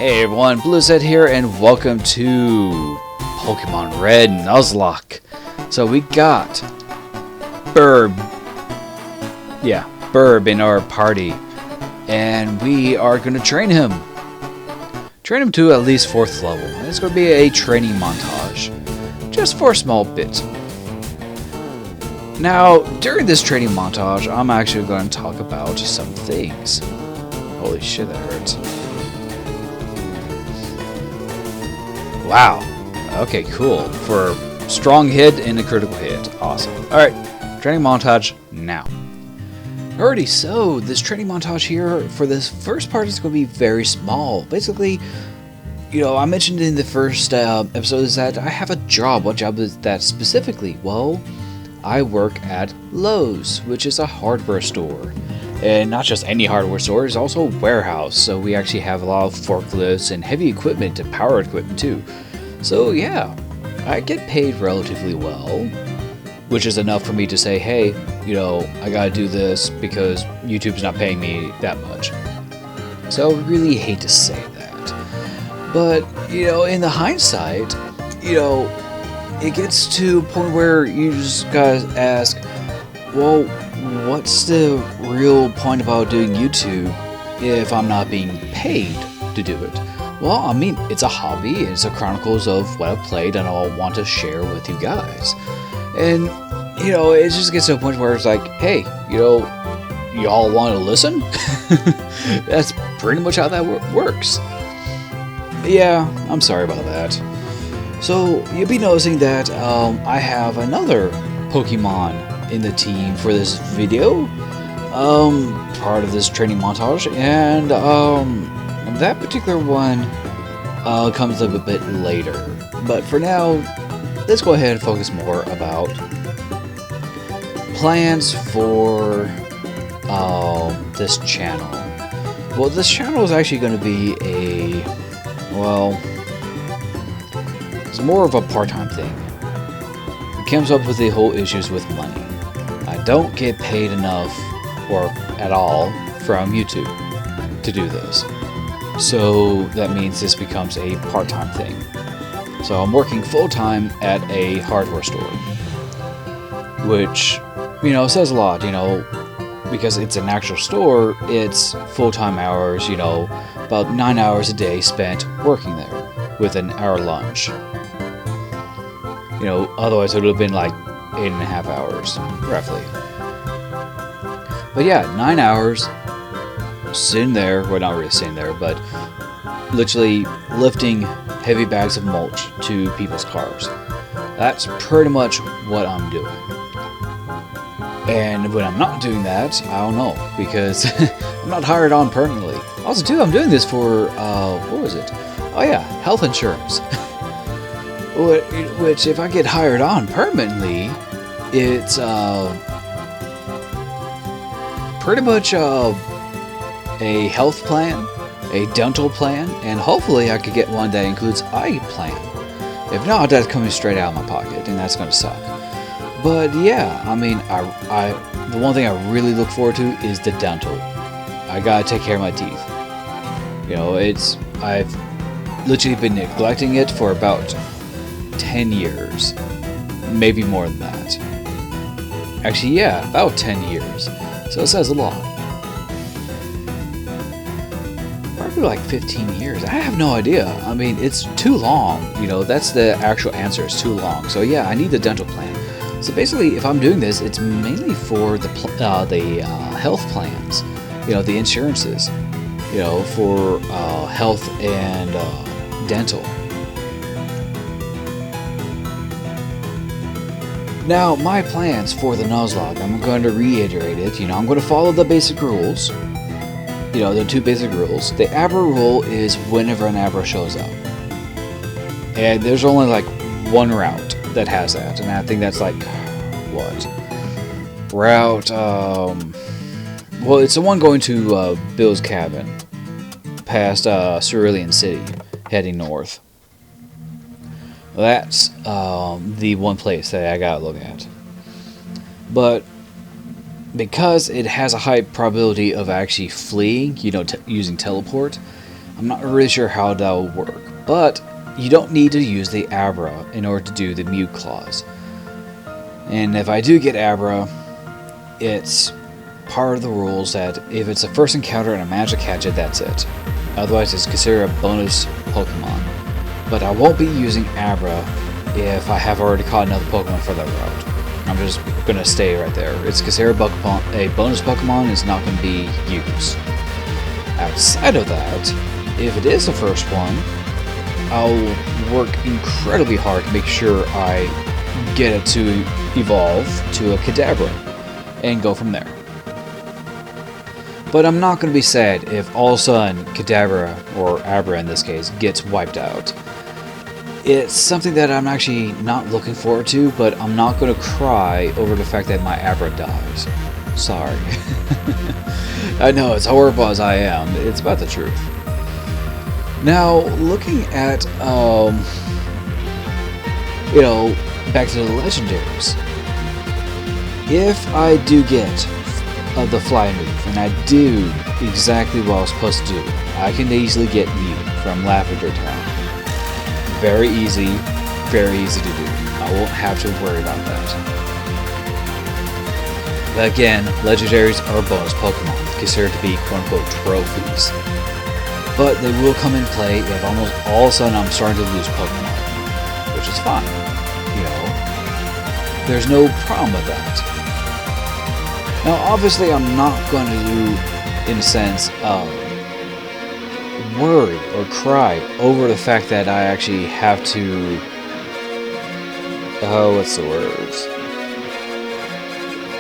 Hey everyone, Blueset here, and welcome to Pokemon Red Nuzlock. So we got Burb in our party, and we are going to train him. Train him to at least 4th level. And it's going to be a training montage, just for a small bit. Now, during this training montage, I'm actually going to talk about some things. Holy shit, that hurts. Wow. Okay, cool. For strong hit and a critical hit. Awesome. Alright, training montage now. Alrighty, so this training montage here for this first part is going to be very small. Basically, I mentioned in the first episode is that I have a job. What job is that specifically? Well, I work at Lowe's, which is a hardware store. And not just any hardware store, it's also a warehouse. So we actually have a lot of forklifts and heavy equipment and power equipment too. So yeah, I get paid relatively well, which is enough for me to say, hey, I gotta do this because YouTube's not paying me that much. So I really hate to say that. But, in the hindsight, it gets to a point where you just gotta ask, well, what's the real point about doing YouTube if I'm not being paid to do it? Well, I mean, it's a hobby, it's a chronicles of what I've played and I'll want to share with you guys. And, it just gets to a point where it's like, hey, y'all want to listen? That's pretty much how that works. Yeah, I'm sorry about that. So, you'll be noticing that I have another Pokemon in the team for this video, part of this training montage, and that particular one comes up a bit later. But for now, let's go ahead and focus more about plans for this channel. Well, this channel is actually going to be it's more of a part-time thing. It comes up with the whole issues with money. I don't get paid enough or at all from YouTube to do this. So that means this becomes a part-time thing. So I'm working full-time at a hardware store, which, says a lot, because it's an actual store. It's full-time hours, about 9 hours a day spent working there with an hour lunch. Otherwise it would have been like 8.5 hours, roughly. But yeah, 9 hours sitting there, well, not really sitting there, but literally lifting heavy bags of mulch to people's cars. That's pretty much what I'm doing. And when I'm not doing that, I don't know, because I'm not hired on permanently. Also, too, I'm doing this for, what was it? Oh yeah, health insurance. Which, if I get hired on permanently, it's pretty much a health plan, a dental plan, and hopefully I could get one that includes eye plan. If not, that's coming straight out of my pocket, and that's going to suck. But yeah, I mean, the one thing I really look forward to is the dental. I gotta take care of my teeth. I've literally been neglecting it for about 10 years. Maybe more than that. Actually, yeah, about 10 years. So it says a lot. Probably like 15 years. I have no idea. I mean, it's too long. That's the actual answer. It's too long. So yeah, I need the dental plan. So basically, if I'm doing this, it's mainly for the health plans. The insurances. For health and dental. Now, my plans for the Nuzlock, I'm going to reiterate it. I'm going to follow the basic rules. The 2 basic rules. The Abra rule is whenever an Abra shows up. And there's only like one route that has that. And I think that's like, what? Route, well, it's the one going to Bill's cabin. Past Viridian City, heading north. That's the one place that I gotta look at. But because it has a high probability of actually fleeing, using teleport, I'm not really sure how that will work, but you don't need to use the Abra in order to do the mute clause. And if I do get Abra, it's part of the rules that if it's a first encounter and I manage to catch it, that's it. Otherwise, it's considered a bonus Pokemon. But I won't be using Abra if I have already caught another Pokemon for that route. I'm just going to stay right there. It's considered a bonus Pokemon, is not going to be used. Outside of that, if it is the first one, I'll work incredibly hard to make sure I get it to evolve to a Kadabra and go from there. But I'm not going to be sad if all of a sudden Kadabra, or Abra in this case, gets wiped out. It's something that I'm actually not looking forward to, but I'm not going to cry over the fact that my Abra dies. Sorry. I know, as horrible as I am, it's about the truth. Now, looking at, back to the legendaries. If I do get the fly move, and I do exactly what I was supposed to do, I can easily get Mew from Lavender Town. Very easy to do. I won't have to worry about that. But again, legendaries are bonus Pokemon, considered to be quote-unquote trophies. But they will come in play if almost all of a sudden I'm starting to lose Pokemon, which is fine. There's no problem with that. Now, obviously, I'm not going to, in a sense, worry or cry over the fact that I actually have to... what's the words?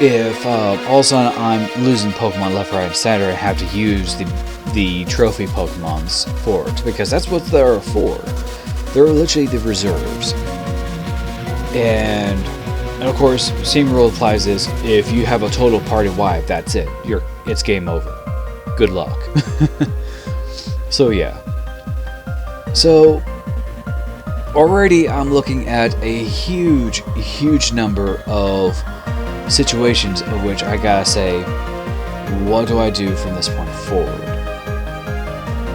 If all of a sudden I'm losing Pokemon left, right, and center and have to use the trophy Pokemons for it, because that's what they're for. They're literally the reserves. And of course, same rule applies is if you have a total party wipe, that's it. It's game over. Good luck. So yeah. So already I'm looking at a huge number of situations of which I gotta say, what do I do from this point forward?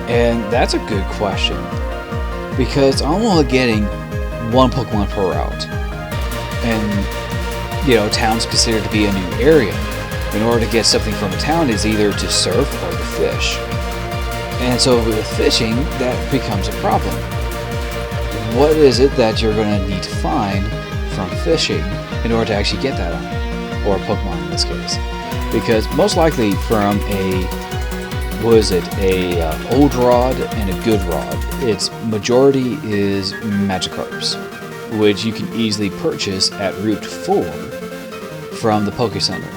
And that's a good question, because I'm only getting one Pokemon per route. And, town's considered to be a new area. In order to get something from a town is either to surf or to fish. And so with fishing, that becomes a problem. What is it that you're going to need to find from fishing in order to actually get that item? Or a Pokemon in this case. Because most likely from a old rod and a good rod, its majority is Magikarps, which you can easily purchase at Route 4 from the Poke Center.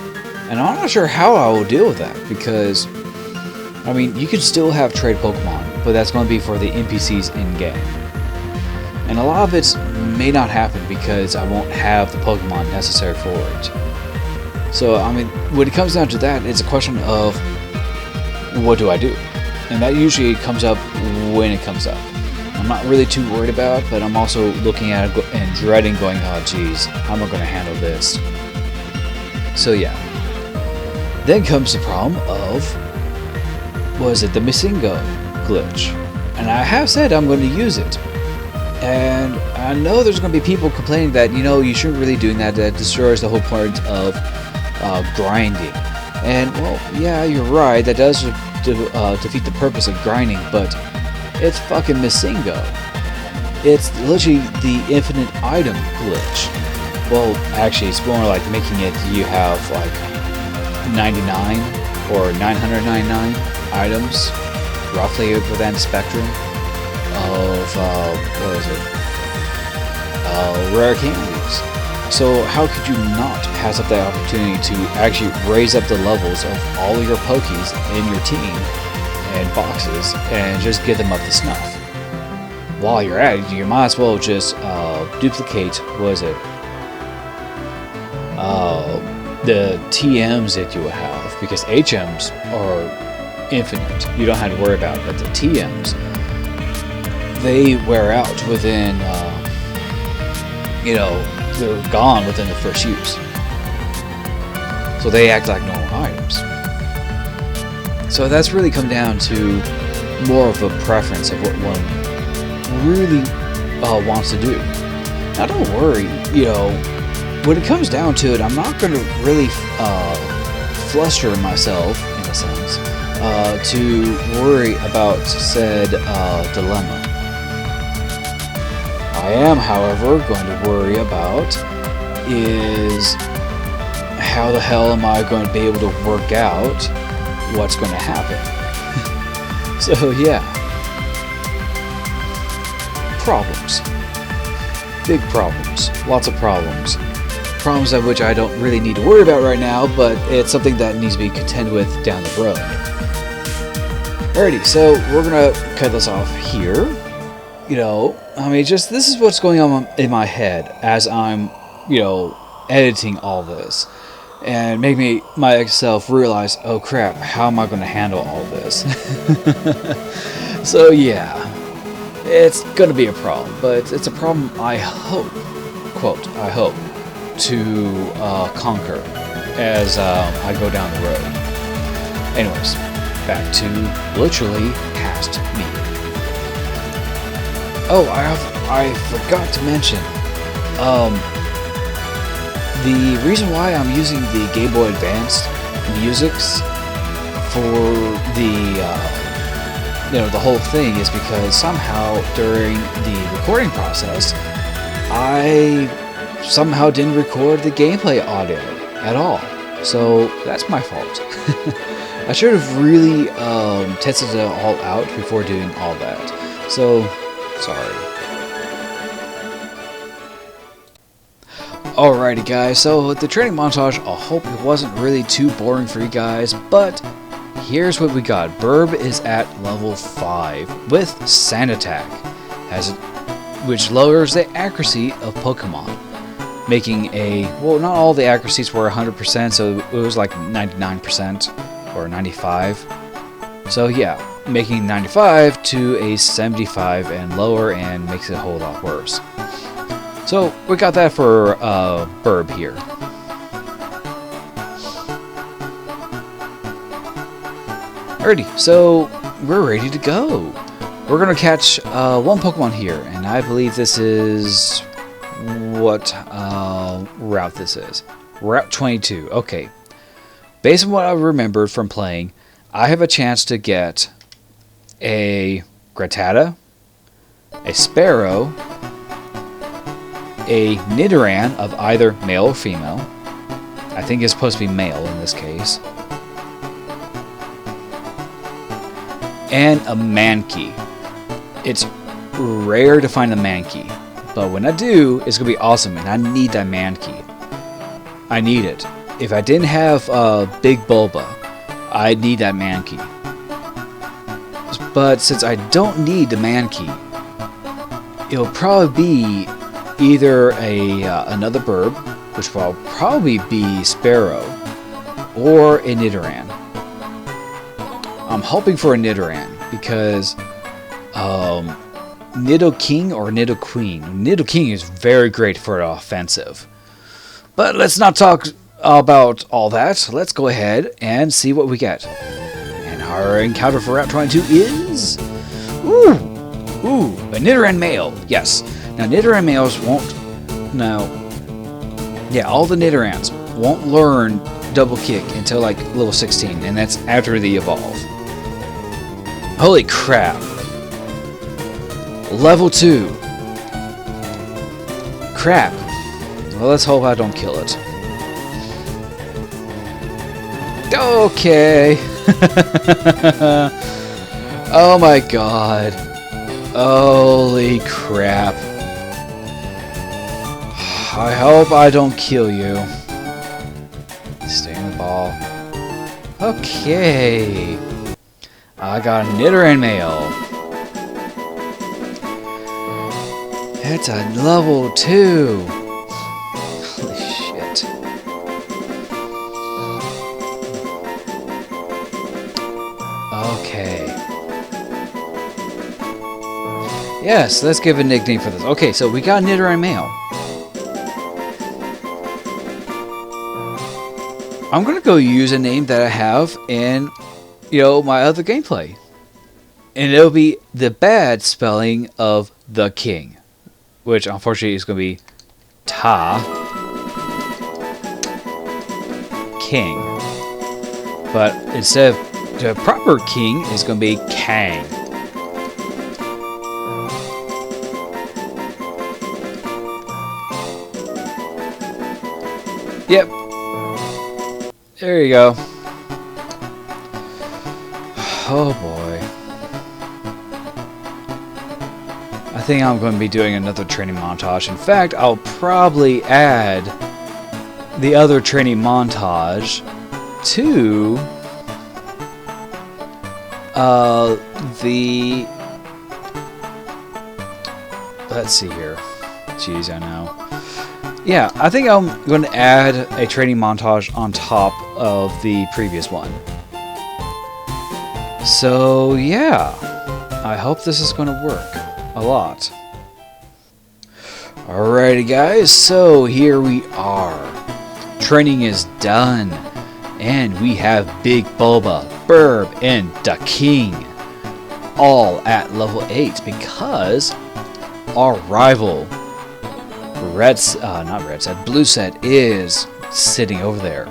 And I'm not sure how I will deal with that, because, you can still have trade Pokemon, but that's going to be for the NPCs in-game. And a lot of it may not happen because I won't have the Pokemon necessary for it. So, when it comes down to that, it's a question of, what do I do? And that usually comes up when it comes up. I'm not really too worried about it, but I'm also looking at it and dreading going, oh geez, how am I going to handle this? So yeah. Then comes the problem of, the Missingo glitch. And I have said I'm going to use it. And I know there's going to be people complaining that, you shouldn't really doing that, that destroys the whole point of grinding. And, well, yeah, you're right, that does defeat the purpose of grinding, but it's fucking Missingo. It's literally the infinite item glitch. Well, actually, it's more like making it, you have like 99 or 999 items, roughly within the spectrum of, rare candies. So how could you not pass up that opportunity to actually raise up the levels of all of your Pokies in your team and boxes and just get them up to snuff? While you're at it, you might as well just duplicate, the TMs that you would have, because HMs are infinite. You don't have to worry about it, but the TMs, they wear out within, they're gone within the first use. So they act like normal items. So that's really come down to more of a preference of what one really wants to do. Now, don't worry, when it comes down to it, I'm not going to really fluster myself, in a sense, to worry about said dilemma. I am, however, going to worry about is how the hell am I going to be able to work out what's going to happen. So yeah, problems, big problems, lots of problems of which I don't really need to worry about right now, but it's something that needs to be contended with down the road. Alrighty, so we're gonna cut this off here. This is what's going on in my head as I'm, editing all this, and make myself realize, oh crap, how am I going to handle all this? So yeah, it's going to be a problem, but it's a problem I hope, quote, I hope, to conquer as I go down the road. Anyways, back to literally past me. Oh, I forgot to mention, the reason why I'm using the Game Boy Advanced musics for the whole thing is because somehow during the recording process, I somehow didn't record the gameplay audio at all. So that's my fault. I should have really tested it all out before doing all that. So, sorry. Alrighty guys, so the training montage, I hope it wasn't really too boring for you guys, but here's what we got. Burb is at level 5 with Sand Attack, which lowers the accuracy of Pokemon, making not all the accuracies were 100%, so it was like 99% or 95. So yeah, making 95 to a 75 and lower, and makes it a whole lot worse. So we got that for Burb here. Alrighty, so we're ready to go. We're gonna catch one Pokemon here, and I believe this is what route this is. Route 22. Okay. Based on what I remembered from playing, I have a chance to get a Rattata, a Sparrow, a Nidoran of either male or female. I think it's supposed to be male in this case. And a Mankey. It's rare to find a Mankey, but when I do, it's going to be awesome, and I need that Mankey. I need it. If I didn't have Big Bulba, I'd need that Mankey. But since I don't need the Mankey, it'll probably be either another Burb, which will probably be Sparrow, or a Nidoran. I'm hoping for a Nidoran because Nidoking or Nidoqueen. Nidoking is very great for offensive. But let's not talk about all that. Let's go ahead and see what we get. And our encounter for Route 22 is... Ooh, a Nidoran male. Yes. Now, Nidoran males won't... all the Nidorans won't learn double kick until like level 16, and that's after the evolve. Holy crap. Level 2. Crap. Well, let's hope I don't kill it. Okay. Oh my god. Holy crap. I hope I don't kill you. Stay in the ball. Okay. I got a Nidoran male. It's a level 2. Holy shit. Okay. Yes, let's give a nickname for this. Okay, so we got a Nidoran male. I'm gonna go use a name that I have in, my other gameplay. And it'll be the bad spelling of the king, which unfortunately is going to be Ta King. But instead of the proper king is going to be Kang. Yep. There you go. Oh boy. I think I'm going to be doing another training montage. In fact, I'll probably add the other training montage to let's see here. Jeez, I know. Yeah, I think I'm going to add a training montage on top of the previous one. So, yeah. I hope this is going to work a lot. Alrighty, guys. So, here we are. Training is done. And we have Big Bulba, Burb, and the King all at level 8 because our rival Blueset is sitting over there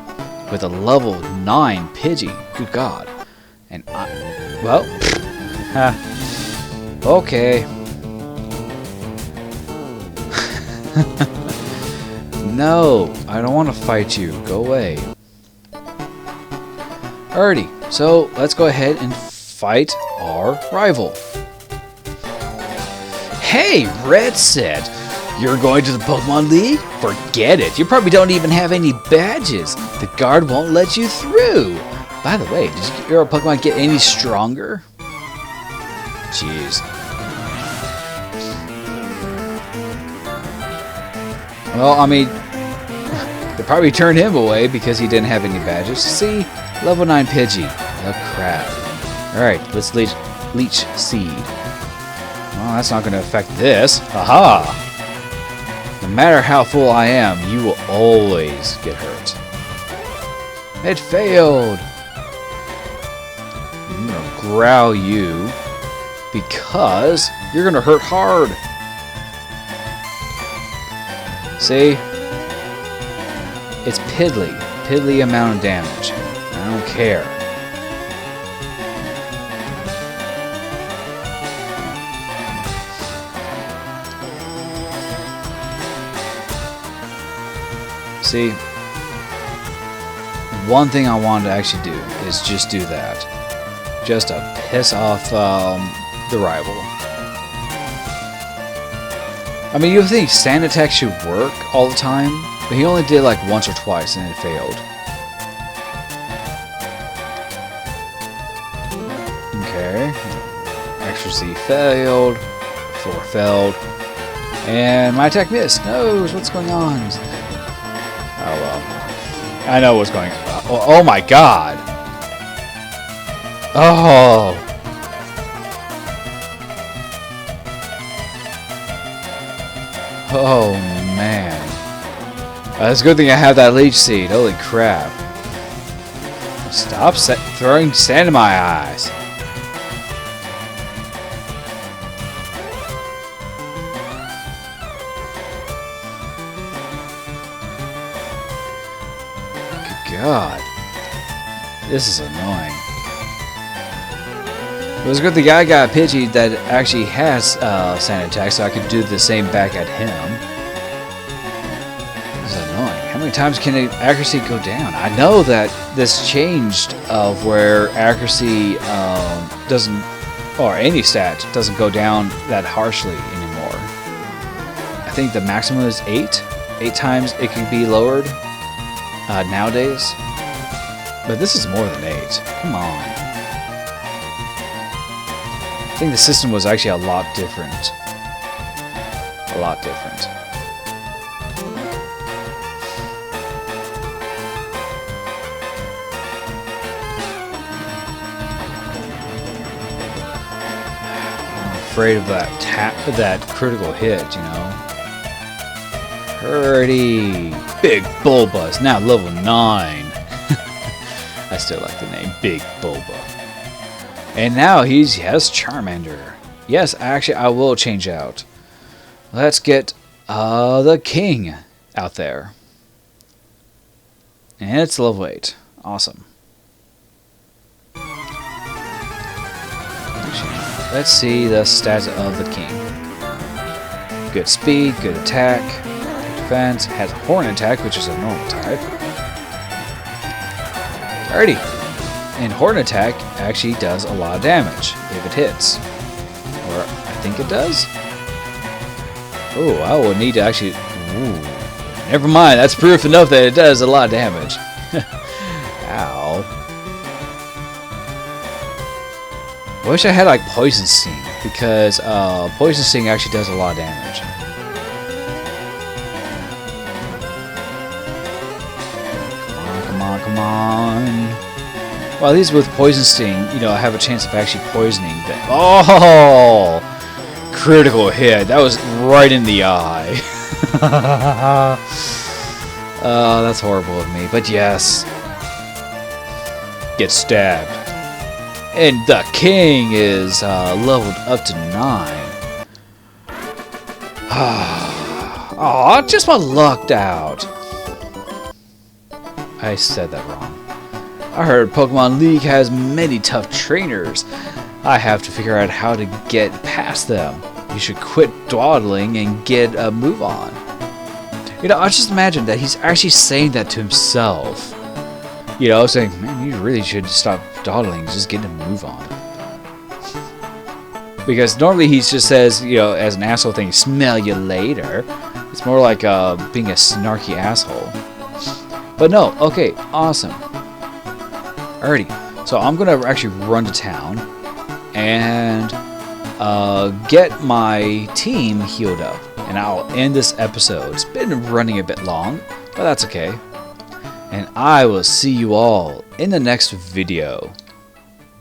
with a level 9 Pidgey. Good God. And okay. No, I don't want to fight you. Go away. Alrighty, so let's go ahead and fight our rival. Hey, Redset! You're going to the Pokemon League? Forget it. You probably don't even have any badges. The guard won't let you through. By the way, did your Pokemon get any stronger? Jeez. Well, I mean, they probably turned him away because he didn't have any badges. See? Level 9 Pidgey. Oh, crap. Alright, let's leech Seed. Well, that's not going to affect this. Haha! No matter how full I am, you will always get hurt. It failed! I'm going to growl you because you're going to hurt hard. See? It's piddly amount of damage. I don't care. See, one thing I wanted to actually do is just do that. Just to piss off the rival. I mean, you would think Sand Attack should work all the time, but he only did like once or twice and it failed. Okay. Extra C failed. 4 failed. And my attack missed. Knows what's going on. Oh well. I know what's going on. Oh my god. Oh. Oh man. It's a good thing I have that leech seed. Holy crap. Stop throwing sand in my eyes. God, this is annoying. It was good the guy got a Pidgey that actually has Sand Attack, so I could do the same back at him. This is annoying. How many times can accuracy go down? I know that this changed of where accuracy doesn't, or any stat doesn't go down that harshly anymore. I think the maximum is 8. 8 times it can be lowered. Nowadays, but this is more than 8. Come on. I think the system was actually a lot different. A lot different. I'm afraid of that critical hit, you know. Hurdy! Big Bulba is now level 9. I still like the name Big Bulba. And now he has Charmander. Yes, actually, I will change out. Let's get the king out there. And it's level 8. Awesome. Let's see the stats of the king. Good speed, good attack, good defense, has horn attack, which is a normal type. Alrighty. And horn attack actually does a lot of damage if it hits. Or I think it does. Oh, I will need to actually... Ooh. Never mind, that's proof enough that it does a lot of damage. Ow. I wish I had like Poison Sting, because Poison Sting actually does a lot of damage. Come on, come on. Well, at least with Poison Sting, you know, I have a chance of actually poisoning them. Oh! Critical hit. That was right in the eye. That's horrible of me, but yes. Get stabbed. And the king is leveled up to 9. Aw, just about lucked out. I said that wrong. I heard Pokemon League has many tough trainers. I have to figure out how to get past them. You should quit dawdling and get a move on. You know, I just imagine that he's actually saying that to himself. You know, saying, man, you really should stop dawdling, just get a move on. Because normally he just says, you know, as an asshole thing, smell you later. It's more like being a snarky asshole. But no, okay, awesome. Alrighty, so I'm going to actually run to town and get my team healed up. And I'll end this episode. It's been running a bit long, but that's okay. And I will see you all in the next video.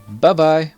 Bye-bye.